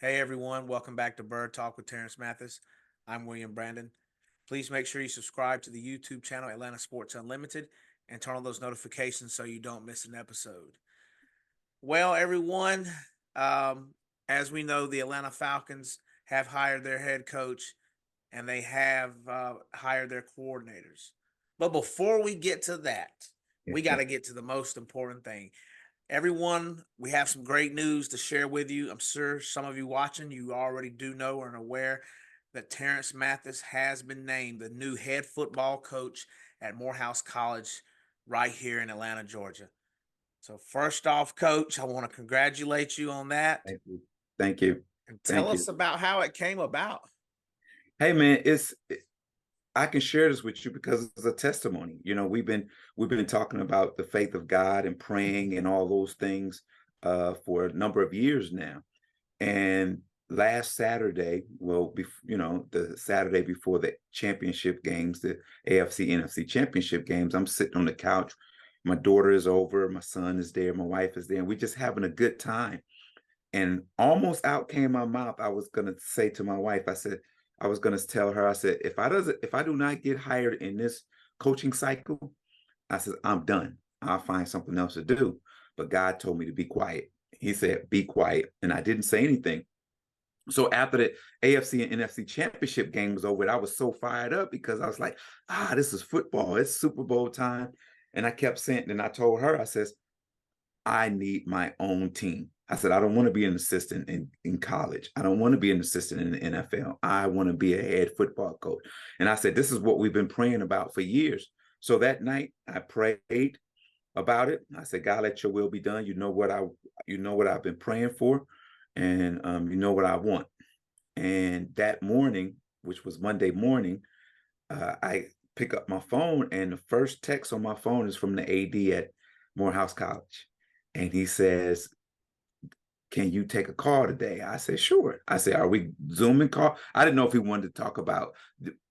Hey everyone, welcome back to Bird Talk with Terance Mathis. I'm William Brandon. Please make sure you subscribe to the YouTube channel Atlanta Sports Unlimited and turn on those notifications so you don't miss an episode. Well, everyone, um, as we know, the Atlanta Falcons have hired their head coach and they have hired their coordinators. But before we get to that, we got to get to the most important thing. Everyone, we have some great news to share with you. I'm sure some of you watching, you already do know or are aware that Terance Mathis has been named the new head football coach at Morehouse College right here in Atlanta, Georgia. So first off, coach, I want to congratulate you on that Thank you. Thank you. and tell Thank you. us about how it came about. Hey man, I can share this with you because it's a testimony. We've been talking about the faith of God and praying and all those things for a number of years now. And last Saturday, the Saturday before the championship games, the AFC NFC championship games, I'm sitting on the couch. My daughter is over, my son is there, my wife is there, and we're just having a good time. And almost out came my mouth. I was gonna say to my wife, I was gonna tell her, I said, if I do not get hired in this coaching cycle, I said, I'm done. I'll find something else to do. But God told me to be quiet. He said, be quiet. And I didn't say anything. So after the AFC and NFC championship game was over, I was so fired up because I was like, this is football. It's Super Bowl time. And I kept saying, and I told her, I says, I need my own team. I said, I don't want to be an assistant in college. I don't want to be an assistant in the NFL. I want to be a head football coach. And I said, this is what we've been praying about for years. So that night I prayed about it. I said, God, let your will be done. You know what I've been praying for, and you know what I want. And that morning, which was Monday morning, I pick up my phone, and the first text on my phone is from the AD at Morehouse College. And he says, can you take a call today? I said, sure. I said, are we Zooming call? I didn't know if he wanted to talk about,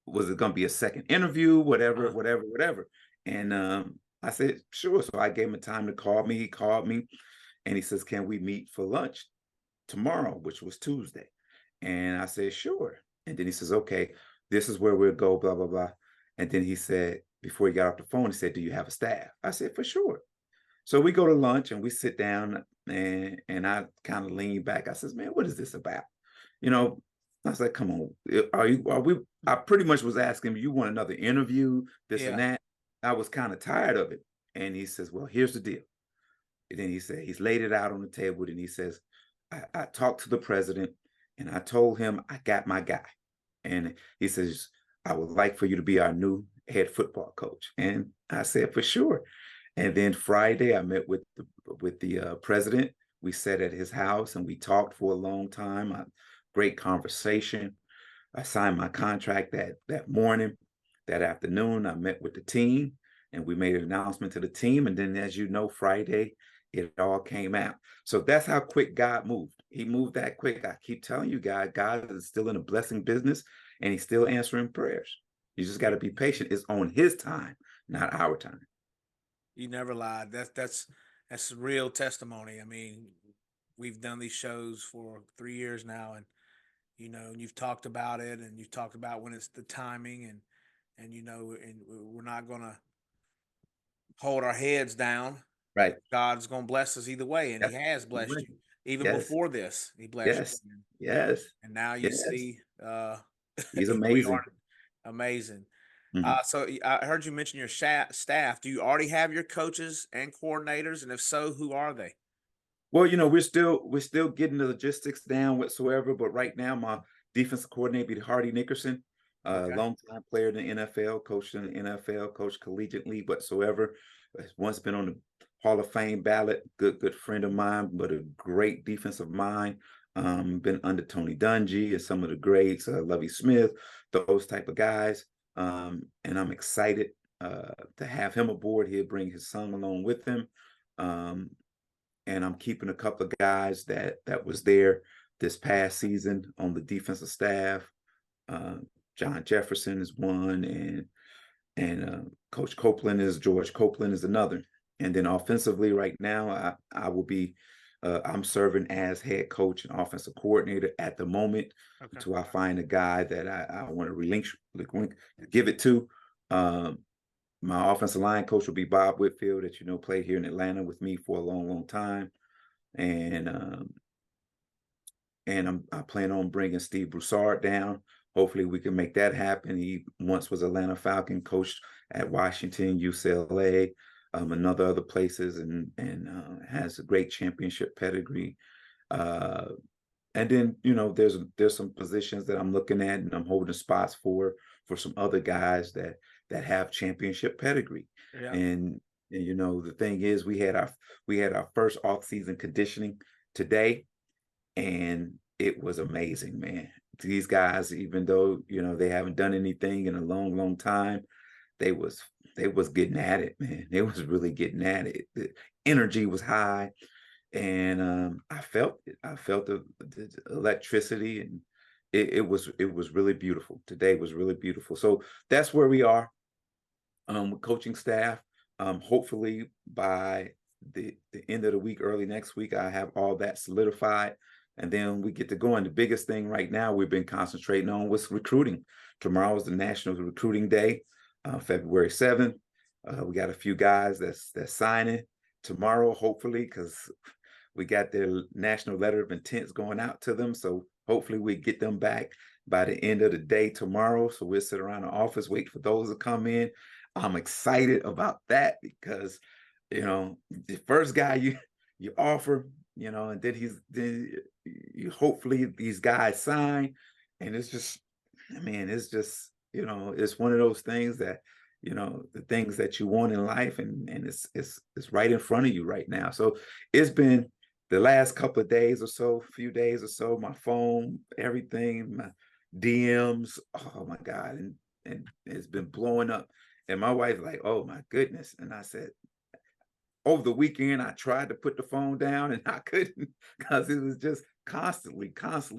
was it going to be a second interview, whatever. And I said, sure. So I gave him a time to call me. He called me and he says, can we meet for lunch tomorrow, which was Tuesday? And I said, sure. And then he says, okay, this is where we'll go, blah, blah, blah. And then he said, before he got off the phone, he said, do you have a staff? I said, for sure. So we go to lunch and we sit down, and I kind of lean back. I says, man, what is this about? You know, I was like, come on, are we, I pretty much was asking, you want another interview, this and Yeah. that. I was kind of tired of it. And he says, well, here's the deal. And then he said, he's laid it out on the table, and he says, I talked to the president and I told him I got my guy. And he says, I would like for you to be our new head football coach. And I said, for sure. And then Friday, I met with the president. We sat at his house and we talked for a long time. A great conversation. I signed my contract that morning. That afternoon, I met with the team and we made an announcement to the team. And then, as you know, Friday, it all came out. So that's how quick God moved. He moved that quick. I keep telling you, God is still in a blessing business and he's still answering prayers. You just got to be patient. It's on his time, not our time. You never lied. That's real testimony. I mean, we've done these shows for 3 years now, and you've talked about it, and you've talked about when it's the timing, and we're not gonna hold our heads down. Right. God's gonna bless us either way, and He Yes. has blessed you. Even Yes. before this, He blessed you, Yes. Yes. and now you Yes. see, He's here we amazing. are, amazing. Mhm. So I heard you mention your staff. Do you already have your coaches and coordinators? And if so, who are they? Well, we're still getting the logistics down whatsoever, but right now my defensive coordinator be Hardy Nickerson, Okay. longtime player in the NFL, coached in the NFL, coached collegiately whatsoever. Has once been on the Hall of Fame ballot. Good friend of mine, but a great defensive mind. Been under Tony Dungy and some of the greats, Lovie Smith, those type of guys. And I'm excited to have him aboard. He'll bring his son along with him. Um, and I'm keeping a couple of guys that was there this past season on the defensive staff. Uh, John Jefferson is one, and George Copeland is another. And then offensively, right now, I will be I'm serving as head coach and offensive coordinator at the moment Okay. until I find a guy that I want to give it to. My offensive line coach will be Bob Whitfield, that played here in Atlanta with me for a long, long time, and I plan on bringing Steve Broussard down. Hopefully, we can make that happen. He once was Atlanta Falcon, coached at Washington, UCLA, another other places, and has a great championship pedigree. Uh, and then there's some positions that I'm looking at, and I'm holding spots for some other guys that have championship pedigree. Yeah. And the thing is, we had our first off-season conditioning today, and it was amazing, man. These guys, even though they haven't done anything in a long, long time, they was they was getting at it, man. They was really getting at it. The energy was high, and I felt it. I felt the electricity, and it was really beautiful. Today was really beautiful. So that's where we are, with coaching staff. Hopefully by the end of the week, early next week, I have all that solidified, and then we get to go. And the biggest thing right now we've been concentrating on was recruiting. Tomorrow is the National Recruiting Day, February 7th. We got a few guys that's signing tomorrow, hopefully, because we got their national letter of intents going out to them. So hopefully we get them back by the end of the day tomorrow. So we'll sit around the office, wait for those to come in. I'm excited about that because, the first guy you offer, and then you hopefully these guys sign, and it's just, man, it's just, it's one of those things that, the things that you want in life, and it's right in front of you right now. So it's been the last couple of days or so, few days or so, my phone, everything, my DMs, oh my God, and it's been blowing up. And my wife's like, "Oh my goodness!" And I said, over the weekend, I tried to put the phone down, and I couldn't, because it was just constantly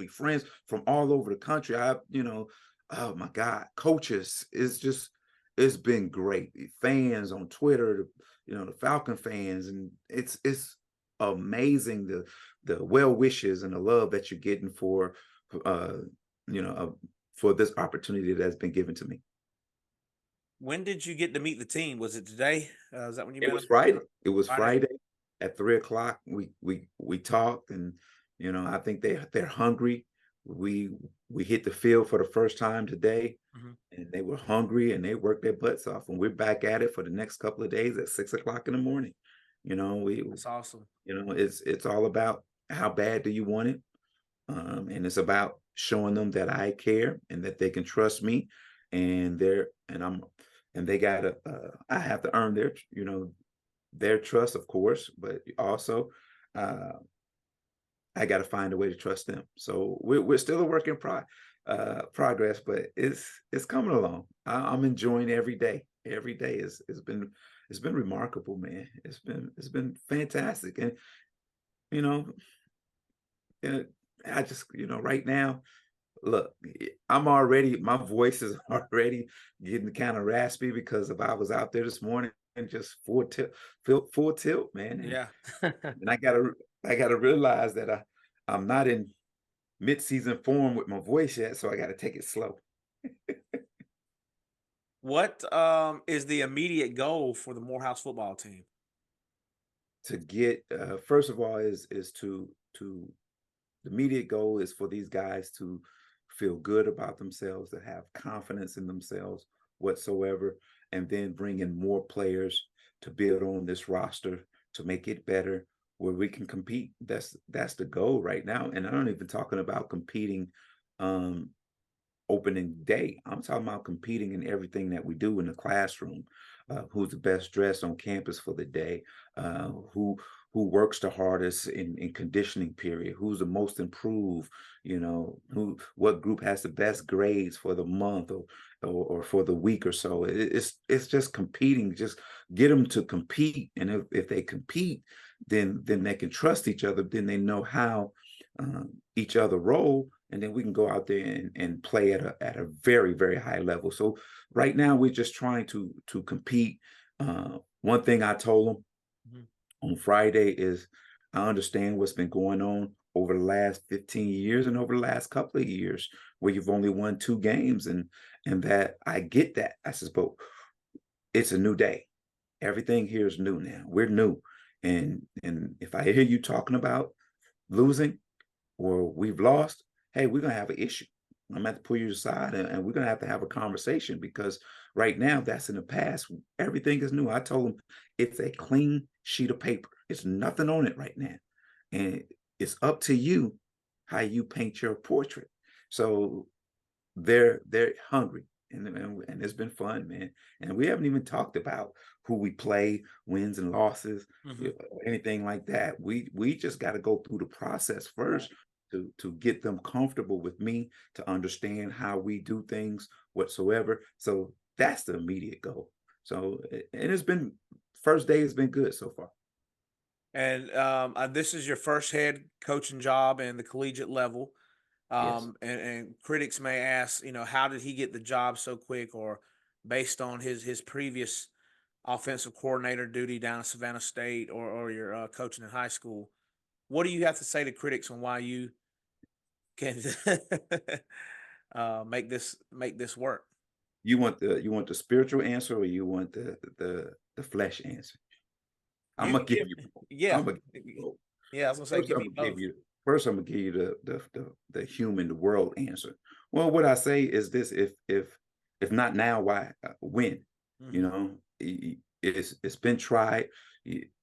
friends from all over the country. Oh my God, coaches, it's been great. Fans on Twitter, the Falcon fans, and it's amazing the well wishes and the love that you're getting uh you know uh, for this opportunity that's been given to me. When did you get to meet the team? Was it today? Is that when you It met was them? Friday. It was Friday. Friday at 3 o'clock. We talked, and I think they're hungry. We we hit the field for the first time today, Mhm. and they were hungry, and they worked their butts off. And we're back at it for the next couple of days at 6 o'clock in the morning. We That's awesome. it's all about how bad do you want it, and it's about showing them that I care and that they can trust me, and they're and I'm and they gotta I have to earn their trust, of course, but also uh, I got to find a way to trust them. So we're still a work in progress, but it's coming along. I'm enjoying every day. Every day it's been remarkable, man. It's been fantastic, and you know, and I just right now. Look, my voice is already getting kind of raspy because I was out there this morning and just full tilt, man. And Yeah. and I gotta realize that I'm not in mid-season form with my voice yet, so I gotta take it slow. What is the immediate goal for the Morehouse football team? To get first of all is to the immediate goal is for these guys to feel good about themselves, to have confidence in themselves whatsoever, and then bring in more players to build on this roster to make it better, where we can compete. That's the goal right now. And I'm not even talking about competing um opening day. I'm talking about competing in everything that we do in the classroom. Who's the best dressed on campus for the day? Who works the hardest in conditioning period? Who's the most improved? What group has the best grades for the month, or for the week or so? It's just competing. Just get them to compete, and if they compete, then they can trust each other. Then they know how each other roll, and then we can go out there and play at a very, very high level. So right now we're just trying to compete. One thing I told them Mhm. on Friday is I understand what's been going on over the last 15 years and over the last couple of years where you've only won 2 games, and that I get that. I says, but it's a new day. Everything here is new now. We're new. And if I hear you talking about losing or we've lost, hey, we're gonna have an issue. I'm gonna have to pull you aside, and we're gonna have to have a conversation because right now that's in the past. Everything is new. I told him it's a clean sheet of paper. It's nothing on it right now. And it's up to you how you paint your portrait. So they're hungry, and it's been fun, man. And we haven't even talked about who we play, wins and losses, Hmm. or anything like that. We just got to go through the process first to get them comfortable with me, to understand how we do things whatsoever. So that's the immediate goal. So and it's been first day has been good so far. And this is your first head coaching job in the collegiate level. Yes. And critics may ask, how did he get the job so quick, or based on his previous offensive coordinator duty down at Savannah State, or your coaching in high school. What do you have to say to critics on why you can make this work? You want the spiritual answer or you want the flesh answer? You Imma can give give, you both. yeah, Imma give you both. yeah. I was gonna say, First, give me Imma give both. you first, Imma give you the human, the world answer. Well, what I say is this: if not now, why? When? You Hmm. know, it's been tried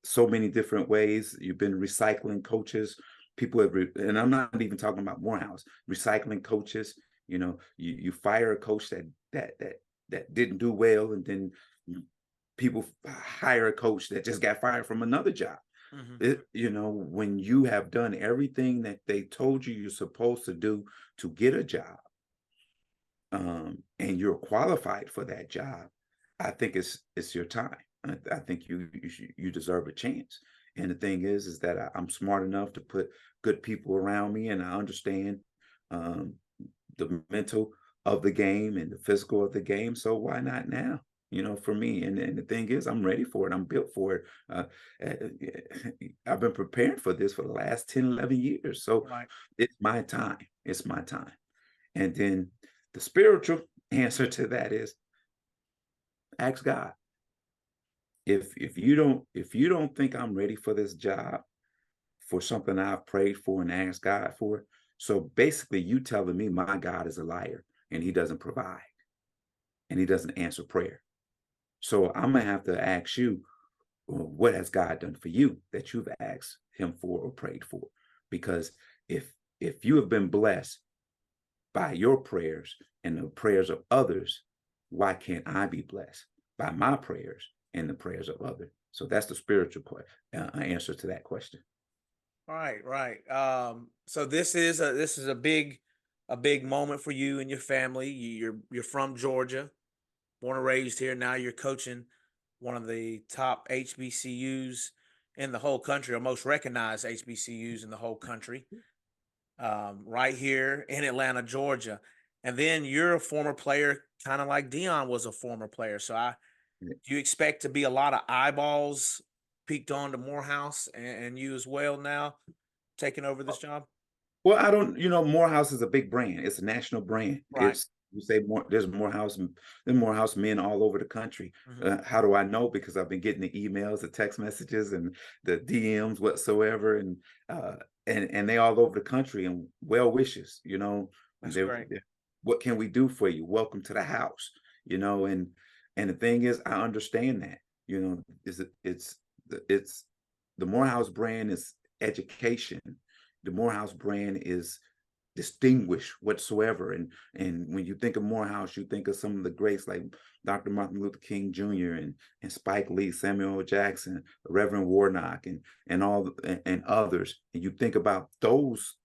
so many different ways. You've been recycling coaches. People have, and I'm not even talking about Morehouse recycling coaches. You fire a coach that didn't do well, and then people hire a coach that just got fired from another job. Hmm. When you have done everything that they told you you're supposed to do to get a job, and you're qualified for that job, I think it's your time. I think you deserve a chance. And the thing is that I'm smart enough to put good people around me, and I understand um, the mental of the game and the physical of the game. So why not now? For me. And the thing is, I'm ready for it. I'm built for it. I've been preparing for this for the last 10, 11 years. So Right. it's my time. It's my time. And then the spiritual answer to that is ask God. If you don't think I'm ready for this job, for something I've prayed for and asked God for, so basically you telling me my God is a liar and he doesn't provide and he doesn't answer prayer. So I'm gonna have to ask you, well, what has God done for you that you've asked him for or prayed for? Because if you have been blessed by your prayers and the prayers of others, why can't I be blessed by my prayers and the prayers of others? So that's the spiritual answer to that question. Right, right. So this is a big moment for you and your family. You're from Georgia, born and raised here. Now you're coaching one of the top HBCUs in the whole country, or most recognized HBCUs in the whole country, right here in Atlanta, Georgia. And then you're a former player, kind of like Dion was a former player. So do you expect to be a lot of eyeballs peeked on to Morehouse, and you as well now taking over this job? Well, I don't, Morehouse is a big brand. It's a national brand. Right. It's you say more. There's Morehouse men all over the country. Mhm. How do I know? Because I've been getting the emails, the text messages, and the DMs whatsoever, uh, and they all over the country and well wishes. That's great. They're, what can we do for you? Welcome to the house. And the thing is, I understand that. Is it's the Morehouse brand is education. The Morehouse brand is distinguished whatsoever. And when you think of Morehouse, you think of some of the greats like Dr. Martin Luther King Jr. and Spike Lee, Samuel L. Jackson, Reverend Warnock, and others. And you think about those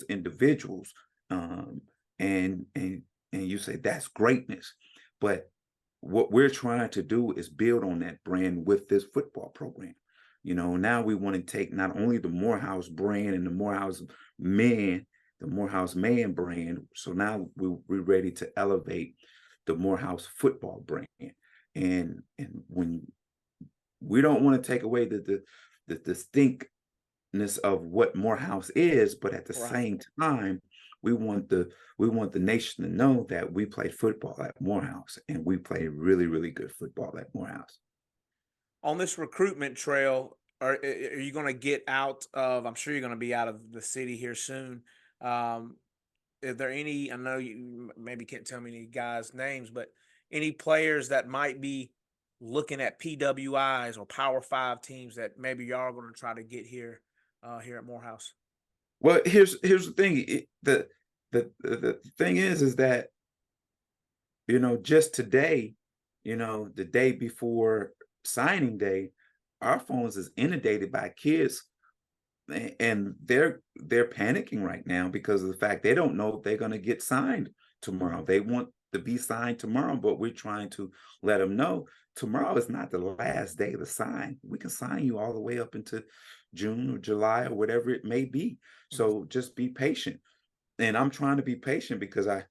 individuals, and you say that's greatness. But what we're trying to do is build on that brand with this football program. Now we want to take not only the Morehouse brand and the Morehouse man brand. So now we're ready to elevate the Morehouse football brand. And when we don't want to take away the distinct of what Morehouse is, but at the Right. same time, we want the nation to know that we play football at Morehouse, and we play really, really good football at Morehouse. On this recruitment trail, are you going to get out of? I'm sure you're going to be out of the city here soon. Um, Is there any? I know you maybe can't tell me any guys' names, but any players that might be looking at PWIs or Power Five teams that maybe y'all are going to try to get here, here at Morehouse. Well, here's the thing. The thing is that just today, the day before signing day, our phones is inundated by kids, and they're panicking right now because of the fact they don't know if they're going to get signed tomorrow. They want to be signed tomorrow, but we're trying to let them know tomorrow is not the last day to sign. We can sign you all the way up into June or July or whatever it may be. Mhm. So just be patient. And I'm trying to be patient because I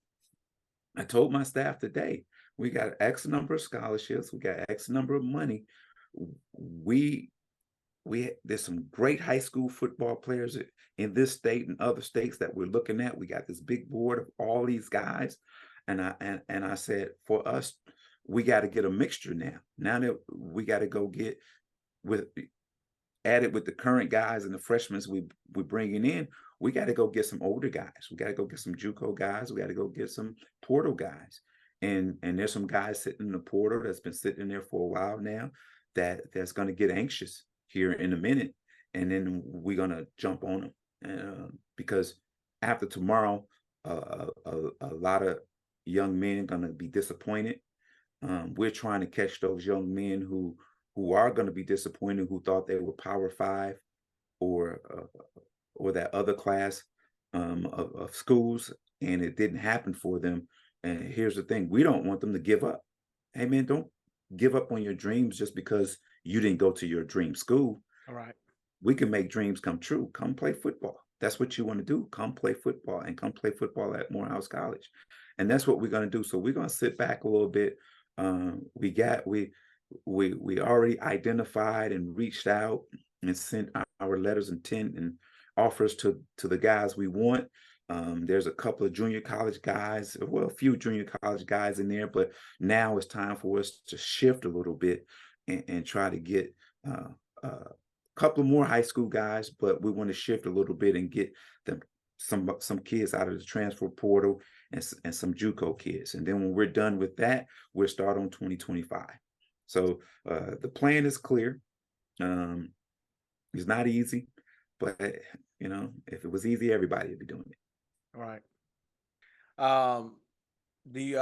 told my staff today, we got X number of scholarships, we got X number of money. We there's some great high school football players in this state and other states that we're looking at. We got this big board of all these guys, and I said for us, we got to get a mixture now. Now that we got to go get with added with the current guys and the freshmen we're bringing in, we got to go get some older guys. We got to go get some JUCO guys. We got to go get some portal guys. And there's some guys sitting in the portal that's been sitting there for a while now that's going to get anxious here in a minute, and then we're going to jump on them because after tomorrow, a lot of young men going to be disappointed. We're trying to catch those young men who are going to be disappointed, who thought they were Power Five or or that other class of schools, and it didn't happen for them. And here's the thing: we don't want them to give up. Hey, man, don't give up on your dreams just because you didn't go to your dream school. All right. We can make dreams come true. Come play football. That's what you want to do. Come play football and come play football at Morehouse College. And that's what we're going to do. So we're going to sit back a little bit. We got we already identified and reached out and sent our letters of intent and offers to the guys we want. There's a couple of junior college guys, well, a few junior college guys in there, but now it's time for us to shift a little bit and try to get uh, uh, couple more high school guys, but we want to shift a little bit and get them some kids out of the transfer portal and some JUCO kids. And then when we're done with that, we'll start on 2025. So the plan is clear. Um, it's not easy, but if it was easy, everybody would be doing All right. Um, do you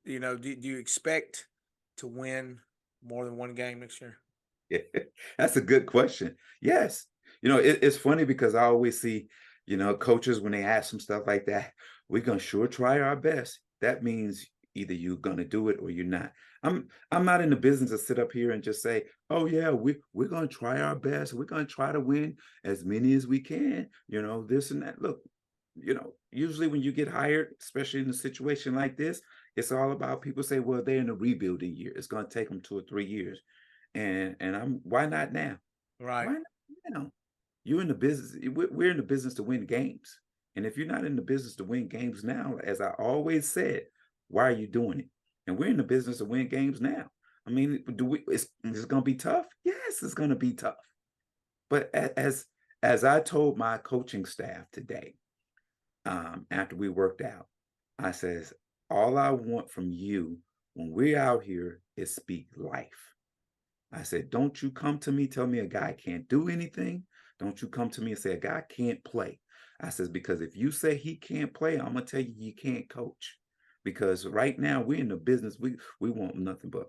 do you expect to win more than one game next year? it. That's a good question. Yes. It's funny because I always see, coaches when they ask some stuff like that, we're gonna sure try our best. That means either you're gonna do it or you're not. I'm not in the business to sit up here and just say, oh yeah, we're gonna try our best. We're gonna try to win as many as we can, this and that. Look, usually when you get hired, especially in a situation like this, it's all about people say, well, they're in a rebuilding year. It's gonna take them 2 or 3 years. And I'm why not now? Right. Why not now? You're in the business. We're in the business to win games. And if you're not in the business to win games now, as I always said, why are you doing it? And we're in the business to win games now. I mean, it's going to be tough? Yes, it's going to be tough. But as I told my coaching staff today, after we worked out, I says, all I want from you when we're out here is speak life. I said, don't you come to me, tell me a guy can't do anything. Don't you come to me and say a guy can't play. I says, because if you say he can't play, I'm gonna tell you you can't coach. Because right now we're in the business, we want nothing but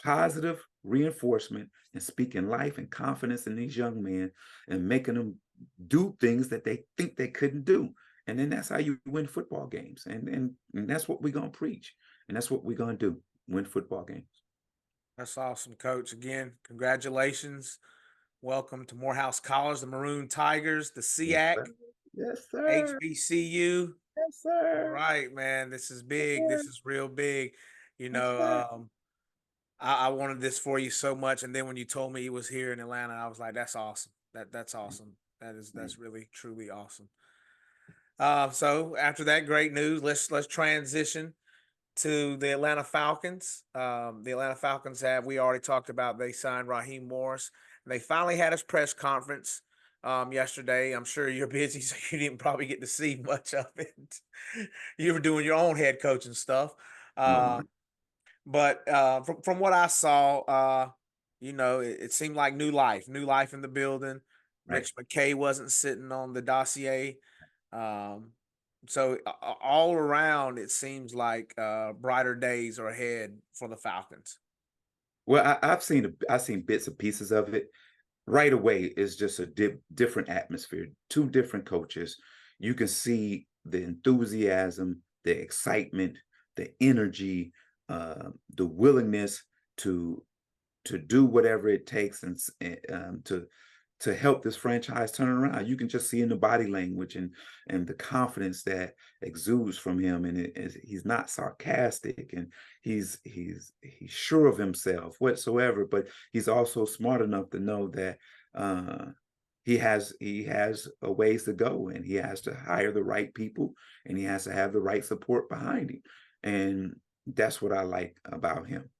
positive reinforcement and speaking life and confidence in these young men and making them do things that they think they couldn't do. And then that's how you win football games. And that's what we're gonna preach. And that's what we're gonna do, win football games. That's awesome, Coach. Again, congratulations. Welcome to Morehouse College, the Maroon Tigers, the Yes, sir. SEAC, Yes, sir. HBCU. Yes, All sir. right, man. This is Yes, big. sir. This is real big. You Yes, know, sir. I wanted this for you so much, and then when you told me he was here in Atlanta, I was like, "That's awesome. That's awesome." That's really truly awesome. So after that great news, let's transition to the Atlanta Falcons. The Atlanta Falcons have, we already talked about, they signed Raheem Morris. They finally had his press conference yesterday. I'm sure you're busy, so you didn't probably get to see much of it. You were doing your own head coaching stuff. Oh, Uh, but from what I saw, it seemed like new life in the building. right. Rich McKay wasn't sitting on the dossier. Um, so all around, it seems like brighter days are ahead for the Falcons. Well, I've seen bits and pieces of it. Right away, it's just a different atmosphere. Two different coaches. You can see the enthusiasm, the excitement, the energy, the willingness to to do whatever it takes to help this franchise turn around. You can just see in the body language and the confidence that exudes from him, and he's not sarcastic, and he's sure of himself whatsoever. But he's also smart enough to know that uh, he has a ways to go, and he has to hire the right people, and he has to have the right support behind him, and that's what I like about him.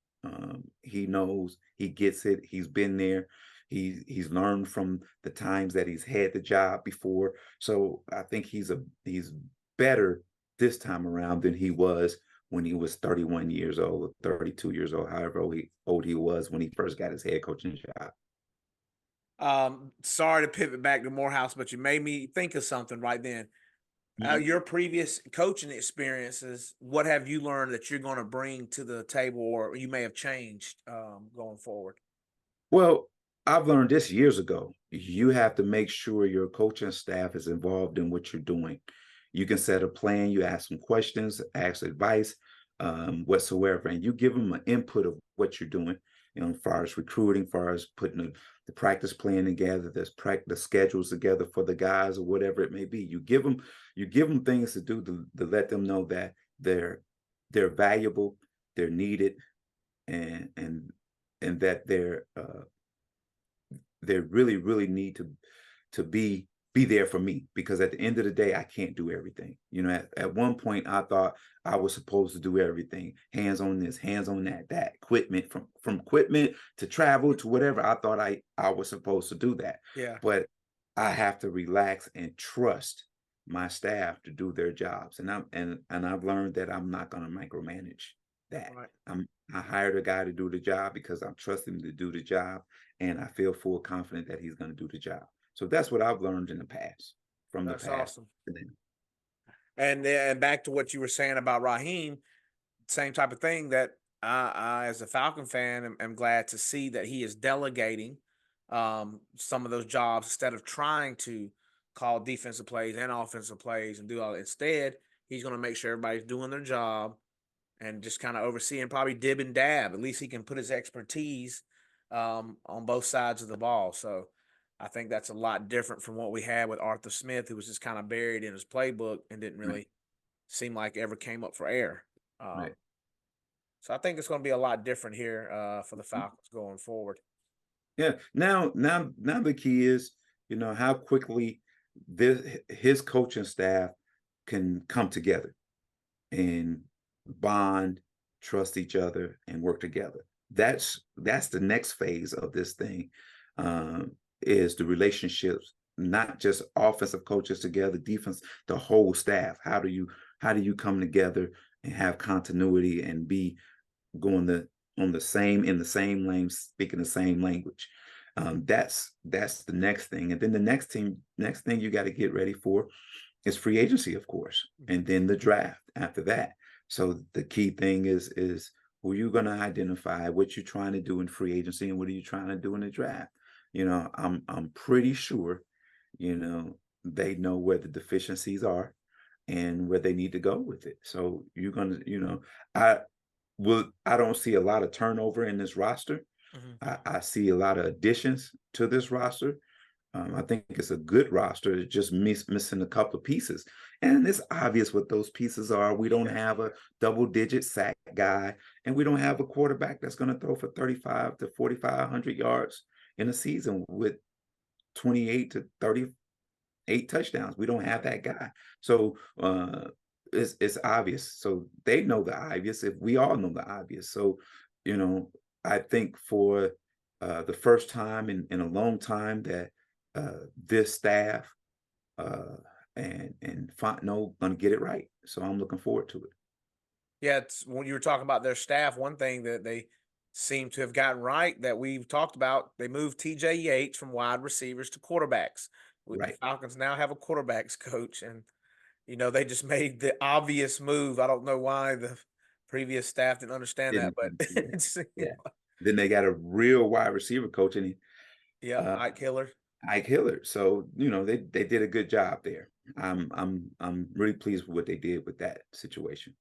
He knows, he gets it. He's been there. He's learned from the times that he's had the job before. So I think he's better this time around than he was when he was 31 years old or 32 years old, however old he was when he first got his head coaching job. Sorry to pivot back to Morehouse, but you made me think of something right then. Mhm. Your previous coaching experiences, what have you learned that you're going to bring to the table, or you may have changed going forward? Well, I've learned this years ago. You have to make sure your coaching staff is involved in what you're doing. You can set a plan, you ask them questions, ask advice, whatsoever, and you give them an input of what you're doing, as far as recruiting, far as putting the practice plan together, the schedules together for the guys or whatever it may be. You give them things to do to let them know that they're valuable, they're needed, and that they really really need to be there for me, because at the end of the day I can't do everything. At one point I thought I was supposed to do everything, hands on this, hands on that equipment, from equipment to travel to whatever. I thought I was supposed to do that, Yeah, but I have to relax and trust my staff to do their jobs, and I've learned that I'm not going to micromanage that. right. I hired a guy to do the job because I'm trusting him to do the job, and I feel full confident that he's going to do the job. So that's what I've learned in the past, from the That's past. awesome. And then back to what you were saying about Raheem, same type of thing that I as a Falcon fan, am glad to see that he is delegating some of those jobs instead of trying to call defensive plays and offensive plays and do all. Instead, he's going to make sure everybody's doing their job and just kind of oversee and probably dib and dab. At least he can put his expertise on both sides of the ball. So I think that's a lot different from what we had with Arthur Smith, who was just kind of buried in his playbook and didn't Right, really seem like ever came up for air. right. So I think it's going to be a lot different here for the Falcons going forward. Yeah. Now the key is, how quickly his coaching staff can come together and bond, trust each other, and work together. That's the next phase of this thing, is the relationships, not just offensive coaches together, defense, the whole staff. How do you come together and have continuity and be going in the same lane, speaking the same language? That's the next thing, and then the next thing you got to get ready for is free agency, of course, and then the draft after that. So the key thing is who you're going to identify, what you're trying to do in free agency, and what are you trying to do in the draft. I'm pretty sure, they know where the deficiencies are and where they need to go with it. So you're gonna, I I don't see a lot of turnover in this roster. Mhm. I see a lot of additions to this roster. I think it's a good roster. It's just missing a couple of pieces. And it's obvious what those pieces are. We don't Yeah. have a double-digit sack guy, and we don't have a quarterback that's going to throw for 35 to 4,500 yards in a season with 28 to 30. 8 touchdowns. We don't have that guy. So it's obvious. So they know the obvious if we all know the obvious. So, you know, I think for the first time in a long time that this staff uh and Fontenot gonna get it right. So I'm looking forward to it. Yeah, it's when you were talking about their staff, one thing that they seem to have gotten right that we've talked about, they moved TJ Yates from wide receivers to quarterbacks. The Right. Falcons now have a quarterbacks coach, and they just made the obvious move. I don't know why the previous staff didn't understand that, Didn't but understand that. it's, Yeah. Then they got a real wide receiver coach and yeah, uh Ike Hiller. Ike Hillard. So, they did a good job there. I'm really pleased with what they did with that situation.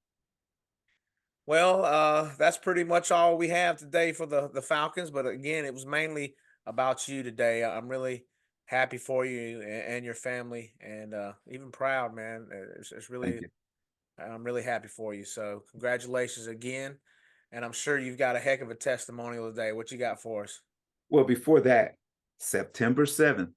Well, that's pretty much all we have today for the Falcons. But again, it was mainly about you today. I'm really happy for you and your family, and even proud, man. It's Thank really, you. I'm really happy for you. So congratulations again, and I'm sure you've got a heck of a testimonial today. What you got for us? Well, before that, September 7th,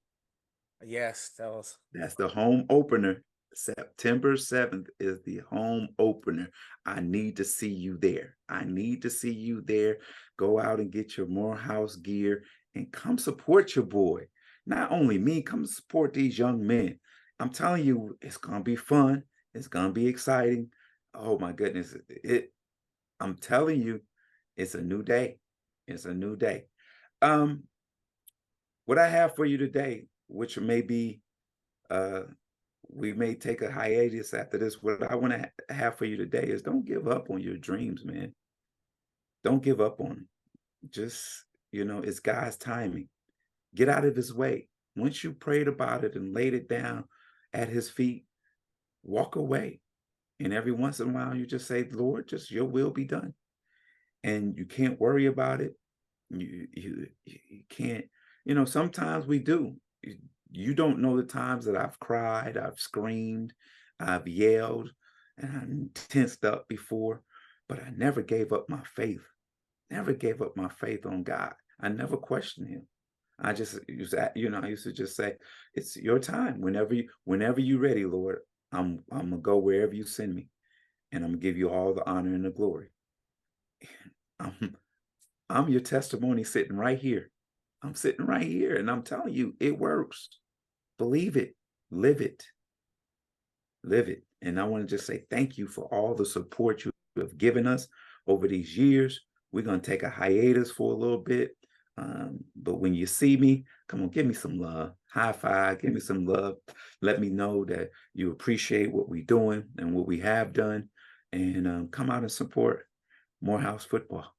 Yes, tell us. that's the home opener. September 7th is the home opener. I need to see you there. I need to see you there. Go out and get your Morehouse gear and come support your boy. Not only me, come support these young men. I'm telling you, it's gonna be fun. It's gonna be exciting. Oh my goodness. I'm telling you, it's a new day. It's a new day. Um, what I have for you today, which may be uh we may take a hiatus after this. What I want to have for you today is don't give up on your dreams, man. Don't give up on them. Just, it's God's timing. Get out of his way. Once you prayed about it and laid it down at his feet, walk away. And every once in a while, you just say, Lord, just your will be done. And you can't worry about it. You can't, sometimes we do. You don't know the times that I've cried, I've screamed, I've yelled, and I'm tensed up before, but I never gave up my faith. Never gave up my faith on God. I never questioned him. I just used to, I used to just say, it's your time. Whenever you're ready, Lord, I'm gonna go wherever you send me, and I'm gonna give you all the honor and the glory. I'm I'm your testimony sitting right here. I'm sitting right here, and I'm telling you, it works. Believe it, live it, live it. And I want to just say thank you for all the support you have given us over these years. We're going to take a hiatus for a little bit. But when you see me, come on, give me some love. High five, give me some love. Let me know that you appreciate what we're doing and what we have done. And come out and support Morehouse football.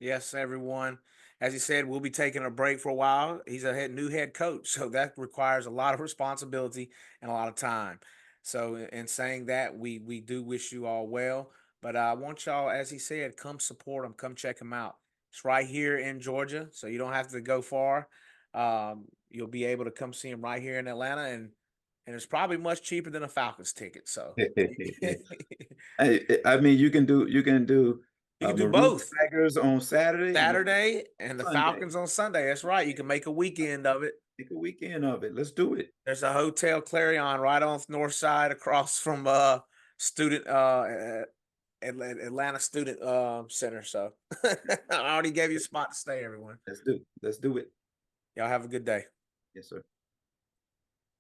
Yes, everyone. As he said, we'll be taking a break for a while. He's a new head coach, so that requires a lot of responsibility and a lot of time. So, in saying that, we do wish you all well. But I want y'all, as he said, come support him, come check him out. It's right here in Georgia, so you don't have to go far. You'll be able to come see him right here in Atlanta, and it's probably much cheaper than a Falcons ticket. So, I mean, you can do you can do Maroon both. Tigers on Saturday, and you can Saturday and the Sunday. Falcons on Sunday. That's right. You can make a weekend of it. Make a weekend of it. Let's do it. There's a hotel Clarion right on the north side across from student Atlanta Student Center. So I already gave you a spot to stay, everyone. Let's do it. Y'all have a good day. Yes, sir.